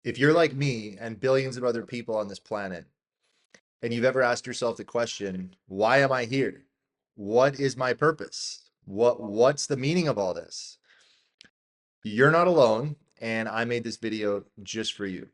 If you're like me and billions of other people on this planet, and you've ever asked yourself the question, why am I here? What is my purpose? What's the meaning of all this? You're not alone, and I made this video just for you.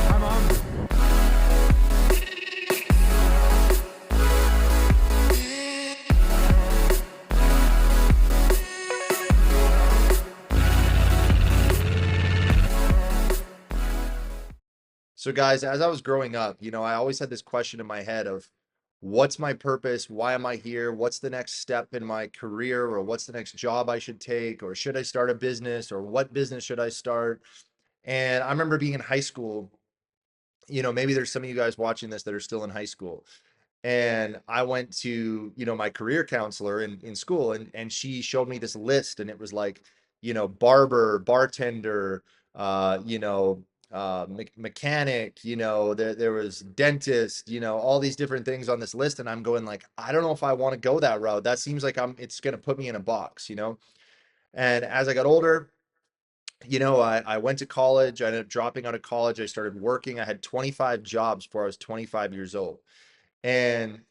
Hi, Mom. So, guys, as I was growing up, I always had this question in my head of what's my purpose? Why am I here? What's the next step in my career? Or what's the next job I should take? Or should I start a business? Or what business should I start? And I remember being in high school, maybe there's some of you guys watching this that are still in high school. And I went to, my career counselor in school, and she showed me this list, and it was like, barber, bartender, mechanic, there was dentist, all these different things on this list. And I'm going like, I don't know if I want to go that route. That seems like it's going to put me in a box. And as I got older, I went to college. I ended up dropping out of college. I started working. I had 25 jobs before I was 25 years old. And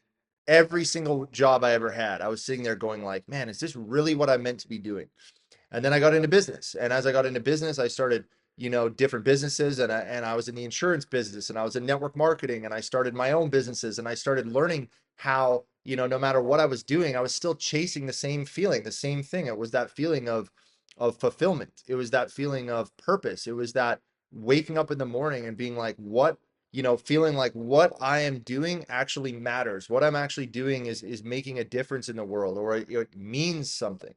every single job I ever had, I was sitting there going like, man, is this really what I'm meant to be doing? And then I got into business. And as I got into business, I started, different businesses, and I was in the insurance business, and I was in network marketing, and I started my own businesses, and I started learning how, no matter what I was doing, I was still chasing the same feeling, the same thing. It was that feeling of fulfillment. It was that feeling of purpose. It was that waking up in the morning and being like, feeling like what I am doing actually matters. What I'm actually doing is making a difference in the world, or it means something.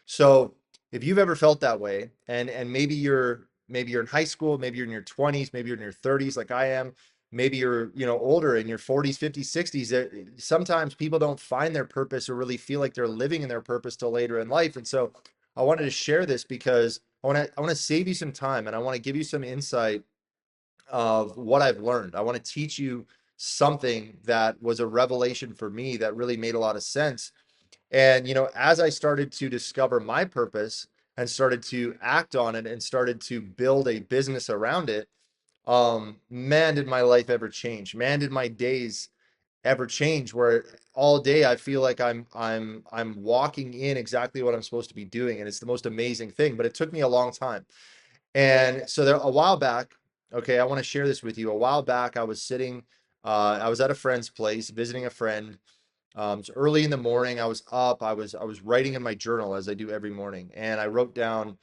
So if you've ever felt that way, and maybe you're in high school, maybe you're in your 20s, maybe you're in your 30s like I am, maybe you're, older in your 40s, 50s, 60s, sometimes people don't find their purpose or really feel like they're living in their purpose till later in life. And so I wanted to share this because I want to save you some time, and I want to give you some insight of what I've learned. I want to teach you something that was a revelation for me that really made a lot of sense. And, as I started to discover my purpose and started to act on it and started to build a business around it, man, did my life ever change. Man, did my days ever change, where all day I feel like I'm walking in exactly what I'm supposed to be doing. And it's the most amazing thing, but it took me a long time. And so a while back, okay, I want to share this with you. A while back, I was at a friend's place visiting a friend. It's early in the morning. I was up. I was writing in my journal as I do every morning, and I wrote down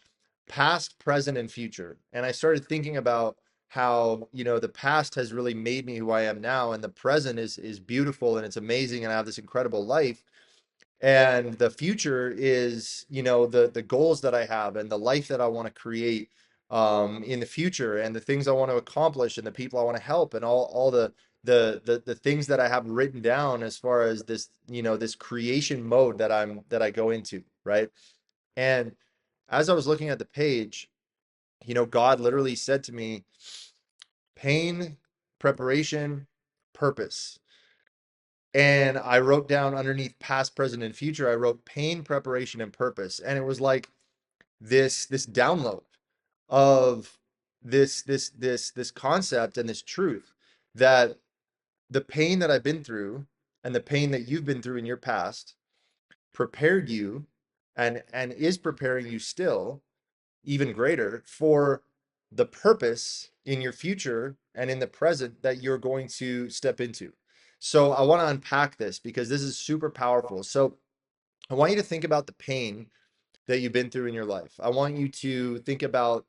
past, present, and future. And I started thinking about how, the past has really made me who I am now, and the present is beautiful and it's amazing, and I have this incredible life. And the future is, the goals that I have and the life that I want to create in the future, and the things I want to accomplish, and the people I want to help, and all the things that I have written down as far as this, this creation mode that I go into, right? And as I was looking at the page, God literally said to me, pain, preparation, purpose. And I wrote down underneath past, present, and future, I wrote pain, preparation, and purpose. And it was like this download of this concept and this truth, that the pain that I've been through and the pain that you've been through in your past prepared you, and is preparing you still even greater for the purpose in your future and in the present that you're going to step into. So I want to unpack this because this is super powerful. So I want you to think about the pain that you've been through in your life. I want you to think about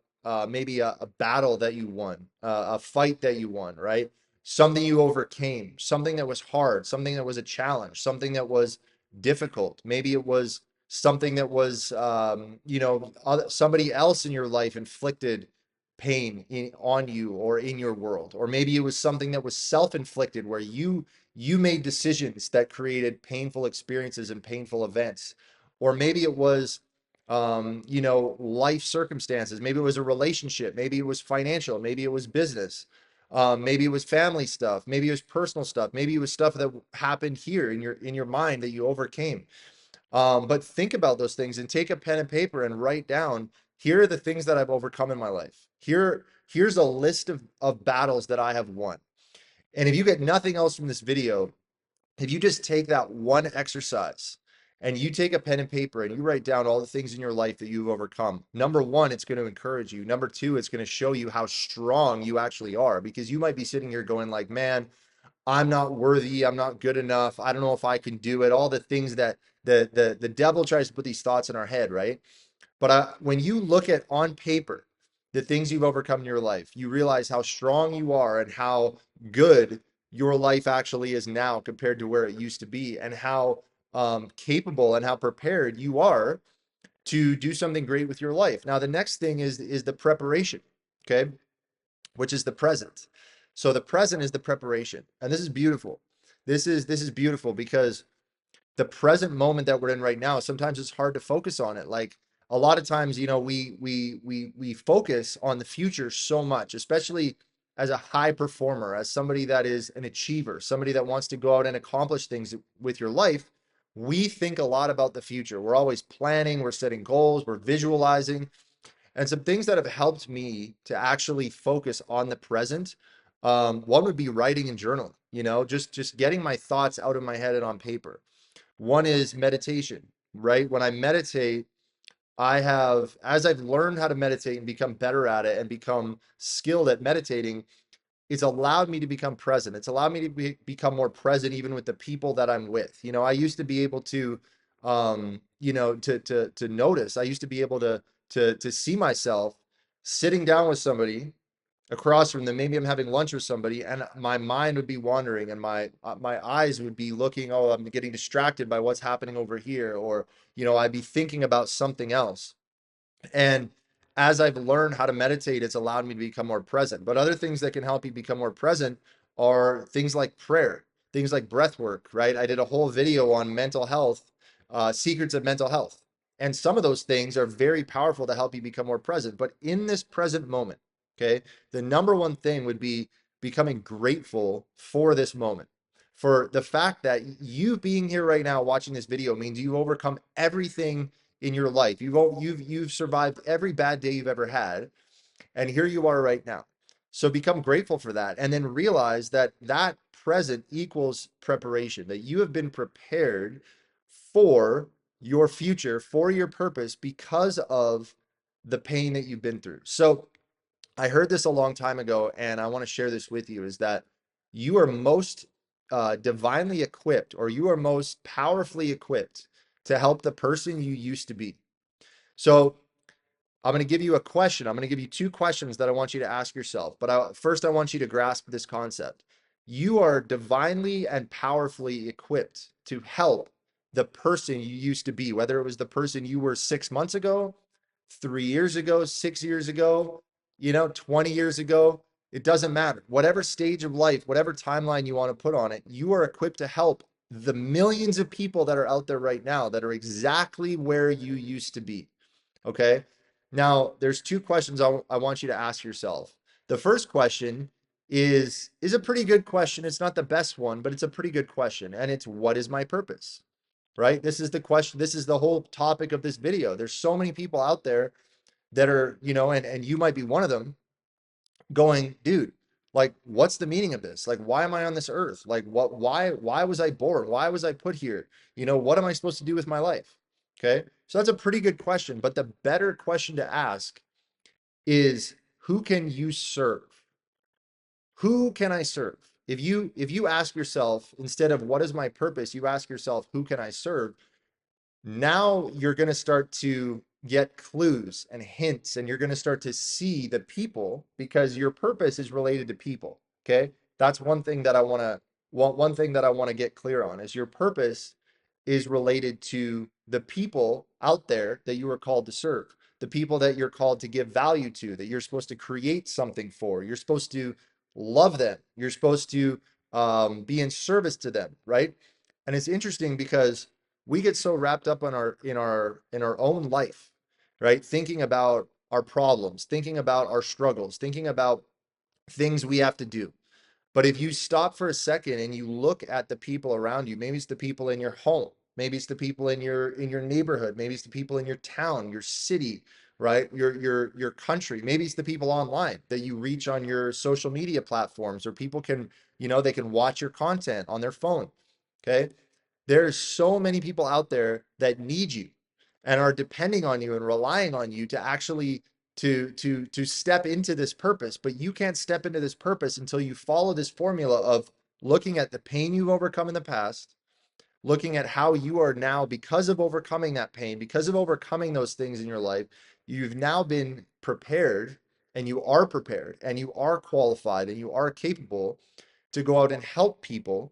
maybe a battle that you won, a fight that you won, right? Something you overcame, something that was hard, something that was a challenge, something that was difficult. Maybe it was something that was, somebody else in your life inflicted pain on you or in your world. Or maybe it was something that was self-inflicted, where you made decisions that created painful experiences and painful events. Or maybe it was life circumstances. Maybe it was a relationship, maybe it was financial, maybe it was business, maybe it was family stuff, maybe it was personal stuff, maybe it was stuff that happened here in your mind that you overcame. But think about those things and take a pen and paper and write down, here are the things that I've overcome in my life. Here's a list of battles that I have won. And if you get nothing else from this video, if you just take that one exercise and you take a pen and paper and you write down all the things in your life that you've overcome, number one, it's going to encourage you. Number two, it's going to show you how strong you actually are, because you might be sitting here going like, man, I'm not worthy, I'm not good enough, I don't know if I can do it. All the things that the devil tries to put these thoughts in our head, right? But when you look at on paper the things you've overcome in your life, you realize how strong you are and how good your life actually is now compared to where it used to be, and how capable and how prepared you are to do something great with your life. Now, the next thing is the preparation, okay, which is the present. So the present is the preparation, and this is beautiful. This is beautiful because the present moment that we're in right now, sometimes it's hard to focus on it. Like a lot of times, we focus on the future so much, especially as a high performer, as somebody that is an achiever, somebody that wants to go out and accomplish things with your life. We think a lot about the future. We're always planning, we're setting goals, we're visualizing. And some things that have helped me to actually focus on the present. One would be writing and journaling, just getting my thoughts out of my head and on paper. One is meditation, right? When I meditate, as I've learned how to meditate and become better at it and become skilled at meditating, it's allowed me to become present. It's allowed me to become more present even with the people that I'm with. I used to be able to, to notice. I used to be able to see myself sitting down with somebody across from them. Maybe I'm having lunch with somebody, and my mind would be wandering, and my eyes would be looking. Oh, I'm getting distracted by what's happening over here, or I'd be thinking about something else. And as I've learned how to meditate, it's allowed me to become more present. But other things that can help you become more present are things like prayer, things like breath work, right? I did a whole video on mental health, secrets of mental health. And some of those things are very powerful to help you become more present. But in this present moment, okay, the number one thing would be becoming grateful for this moment. For the fact that you being here right now watching this video means you've overcome everything in your life. You've survived every bad day you've ever had, and here you are right now. So become grateful for that, and then realize that that present equals preparation, that you have been prepared for your future, for your purpose, because of the pain that you've been through. So I heard this a long time ago, and I want to share this with you, is that you are most divinely equipped, or you are most powerfully equipped to help the person you used to be. So I'm going to give you a question. I'm going to give you two questions that I want you to ask yourself. But first, I want you to grasp this concept. You are divinely and powerfully equipped to help the person you used to be, whether it was the person you were 6 months ago, 3 years ago, 6 years ago, 20 years ago. It doesn't matter. Whatever stage of life, whatever timeline you want to put on it, you are equipped to help the millions of people that are out there right now that are exactly where you used to be. Okay. Now, there's two questions I want you to ask yourself. The first question is a pretty good question. It's not the best one, but it's a pretty good question. And it's, what is my purpose? Right? This is the question. This is the whole topic of this video. There's so many people out there that are, and you might be one of them, going, dude, like, what's the meaning of this? Like, why am I on this earth? Like, why was I born? Why was I put here? What am I supposed to do with my life? Okay. So that's a pretty good question. But the better question to ask is, who can you serve? Who can I serve? If you ask yourself, instead of what is my purpose, you ask yourself, who can I serve? Now you're going to start to get clues and hints, and you're going to start to see the people, because your purpose is related to people. Okay. That's one thing that I want to get clear on, is your purpose is related to the people out there that you are called to serve, the people that you're called to give value to, that you're supposed to create something for. You're supposed to love them. You're supposed to be in service to them, right? And it's interesting because we get so wrapped up in our own life. right? Thinking about our problems, thinking about our struggles, thinking about things we have to do. But if you stop for a second and you look at the people around you, maybe it's the people in your home, maybe it's the people in your neighborhood, maybe it's the people in your town, your city, right? Your country. Maybe it's the people online that you reach on your social media platforms, or people can, they can watch your content on their phone. Okay? There's so many people out there that need you and are depending on you and relying on you to actually to step into this purpose. But you can't step into this purpose until you follow this formula of looking at the pain you've overcome in the past, looking at how you are now, because of overcoming that pain, because of overcoming those things in your life, you've now been prepared, and you are prepared, and you are qualified, and you are capable to go out and help people.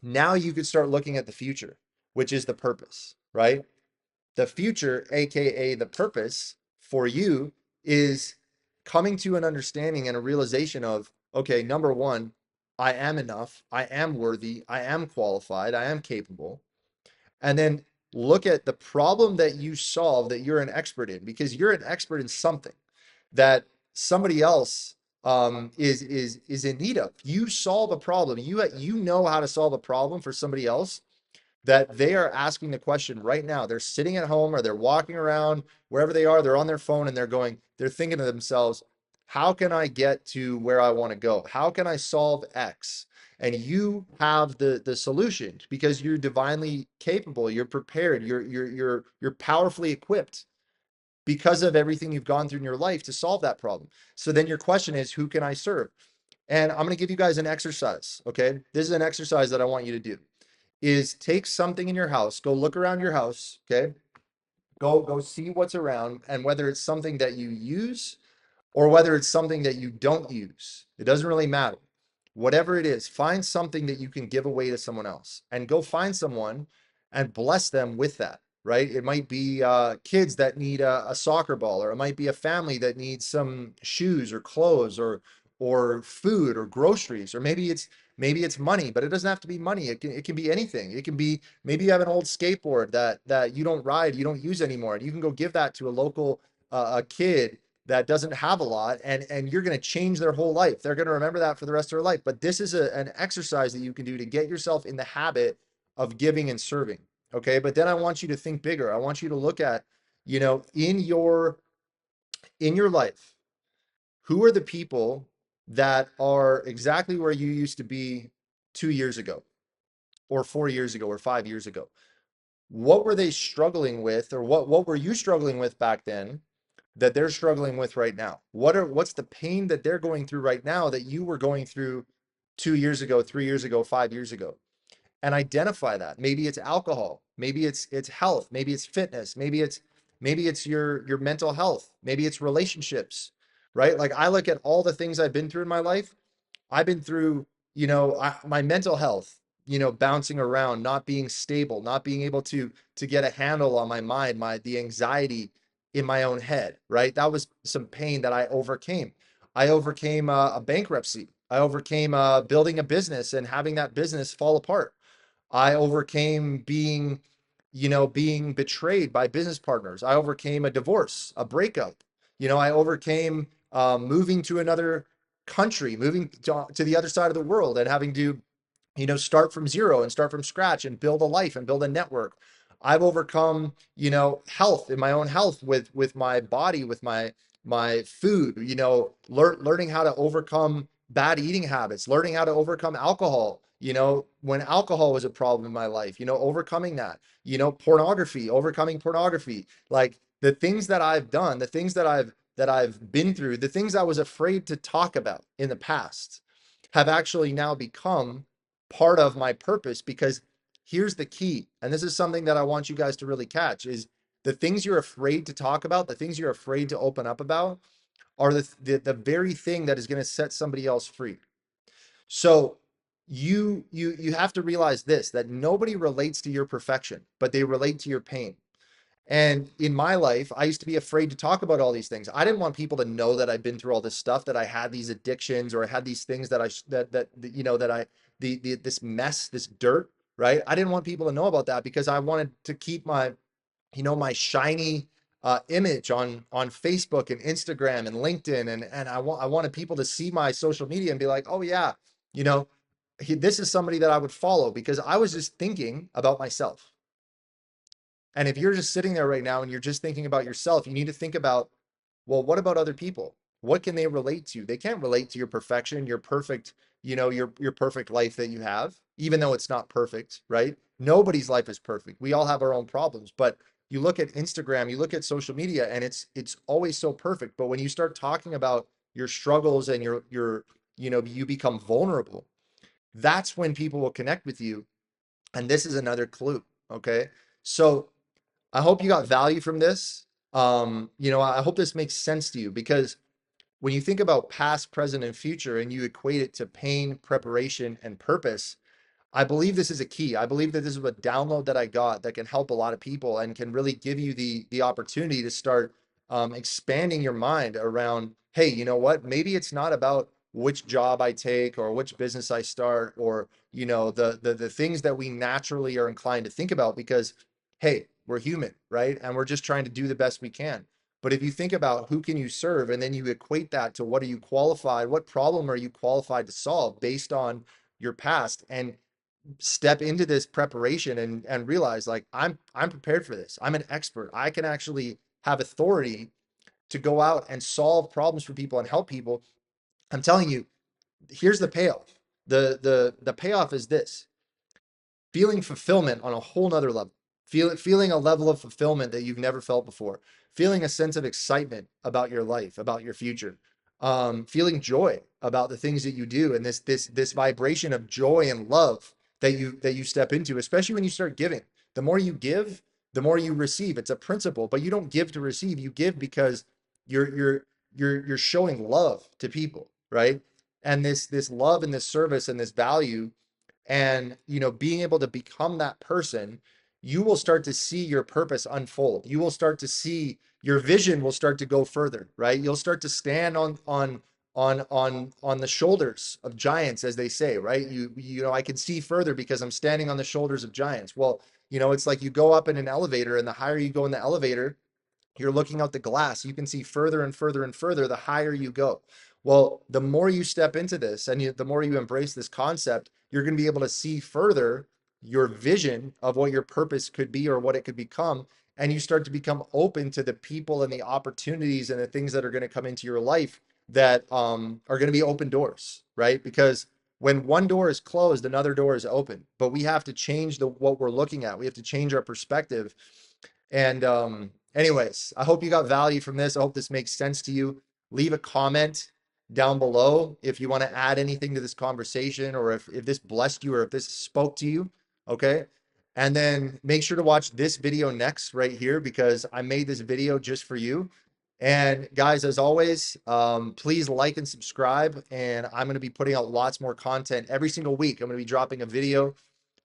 Now you could start looking at the future, which is the purpose, right? The future, AKA the purpose for you, is coming to an understanding and a realization of, okay, number one, I am enough, I am worthy, I am qualified, I am capable. And then look at the problem that you solve that you're an expert in, because you're an expert in something that somebody else is in need of. You solve a problem. You know how to solve a problem for somebody else, that they are asking the question right now. They're sitting at home or they're walking around wherever they are. They're on their phone and they're thinking to themselves, how can I get to where I want to go? How can I solve X? And you have the solution because you're divinely capable. You're prepared. You're powerfully equipped because of everything you've gone through in your life to solve that problem. So then your question is, who can I serve? And I'm going to give you guys an exercise. Okay. This is an exercise that I want you to do, is take something in your house, go look around your house. Okay. Go see what's around, and whether it's something that you use or whether it's something that you don't use, it doesn't really matter. Whatever it is, find something that you can give away to someone else, and go find someone and bless them with that, right? It might be kids that need a soccer ball, or it might be a family that needs some shoes or clothes or food or groceries, or maybe it's money, but it doesn't have to be money. It can be anything. It can be, maybe you have an old skateboard that you don't ride, you don't use anymore, and you can go give that to a local a kid that doesn't have a lot, and you're going to change their whole life. They're going to remember that for the rest of their life. But this is an exercise that you can do to get yourself in the habit of giving and serving. Okay? But then I want you to think bigger. I want you to look at, in your life, who are the people that are exactly where you used to be 2 years ago or 4 years ago or 5 years ago? What were they struggling with, or what were you struggling with back then that they're struggling with right now? What's the pain that they're going through right now that you were going through 2 years ago, 3 years ago, 5 years ago? And identify that. Maybe it's alcohol, maybe it's health, maybe it's fitness, maybe it's your mental health, maybe it's relationships, right? Like, I look at all the things I've been through in my life. I've been through, my mental health, bouncing around, not being stable, not being able to get a handle on my mind, the anxiety in my own head, right? That was some pain that I overcame. I overcame a bankruptcy. I overcame building a business and having that business fall apart. I overcame being betrayed by business partners. I overcame a divorce, a breakup. I overcame moving to another country, moving to the other side of the world, and having to, start from zero and start from scratch and build a life and build a network. I've overcome, health, in my own health, with my body, with my food, learning how to overcome bad eating habits, learning how to overcome alcohol, when alcohol was a problem in my life, overcoming that, pornography, overcoming pornography. Like, the things that I've done, the things that I've been through, the things I was afraid to talk about in the past have actually now become part of my purpose. Because here's the key, and this is something that I want you guys to really catch, is the things you're afraid to talk about, the things you're afraid to open up about, are the very thing that is going to set somebody else free. So you have to realize this, that nobody relates to your perfection, but they relate to your pain. And in my life, I used to be afraid to talk about all these things. I didn't want people to know that I'd been through all this stuff, that I had these addictions, or I had these things that I that that I this mess, this dirt, right? I didn't want people to know about that, because I wanted to keep my shiny image on Facebook and Instagram and LinkedIn, and I wanted people to see my social media and be like, oh yeah, you know, this is somebody that I would follow because I was just thinking about myself. And if you're just sitting there right now and you're just thinking about yourself, you need to think about, well, what about other people? What can they relate to? They can't relate to your perfection, your perfect, your perfect life that you have, even though it's not perfect, right? Nobody's life is perfect. We all have our own problems, but you look at Instagram, you look at social media, and it's always so perfect. But when you start talking about your struggles and you become vulnerable, that's when people will connect with you. And this is another clue. Okay. So I hope you got value from this. I hope this makes sense to you because when you think about past, present, and future, and you equate it to pain, preparation, and purpose, I believe this is a key. I believe that this is a download that I got that can help a lot of people and can really give you the opportunity to start expanding your mind around, hey, you know what? Maybe it's not about which job I take or which business I start or the things that we naturally are inclined to think about because, hey, we're human, right? And we're just trying to do the best we can. But if you think about who can you serve and then you equate that to what are you qualified, what problem are you qualified to solve based on your past and step into this preparation and realize like I'm prepared for this. I'm an expert. I can actually have authority to go out and solve problems for people and help people. I'm telling you, here's the payoff. The payoff is this: feeling fulfillment on a whole nother level. Feeling a level of fulfillment that you've never felt before. Feeling a sense of excitement about your life, about your future. Feeling joy about the things that you do, and this vibration of joy and love that you step into, especially when you start giving. The more you give, the more you receive. It's a principle, but you don't give to receive. You give because you're showing love to people, right? And this love and this service and this value and being able to become that person, you will start to see your purpose unfold. You will start to see your vision will start to go further, right? You'll start to stand on the shoulders of giants, as they say, right? I can see further because I'm standing on the shoulders of giants. Well, it's like you go up in an elevator, and the higher you go in the elevator, you're looking out the glass. You can see further and further and further the higher you go. Well, the more you step into this and the more you embrace this concept, you're going to be able to see further your vision of what your purpose could be or what it could become. And you start to become open to the people and the opportunities and the things that are going to come into your life that are going to be open doors, right? Because when one door is closed, another door is open. But we have to change what we're looking at. We have to change our perspective. And anyways, I hope you got value from this. I hope this makes sense to you. Leave a comment down below if you want to add anything to this conversation or if this blessed you or if this spoke to you. Okay. And then make sure to watch this video next right here because I made this video just for you. And guys, as always, please like and subscribe. And I'm going to be putting out lots more content every single week. I'm going to be dropping a video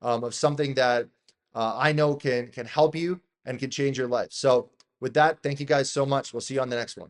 of something that I know can help you and can change your life. So with that, thank you guys so much. We'll see you on the next one.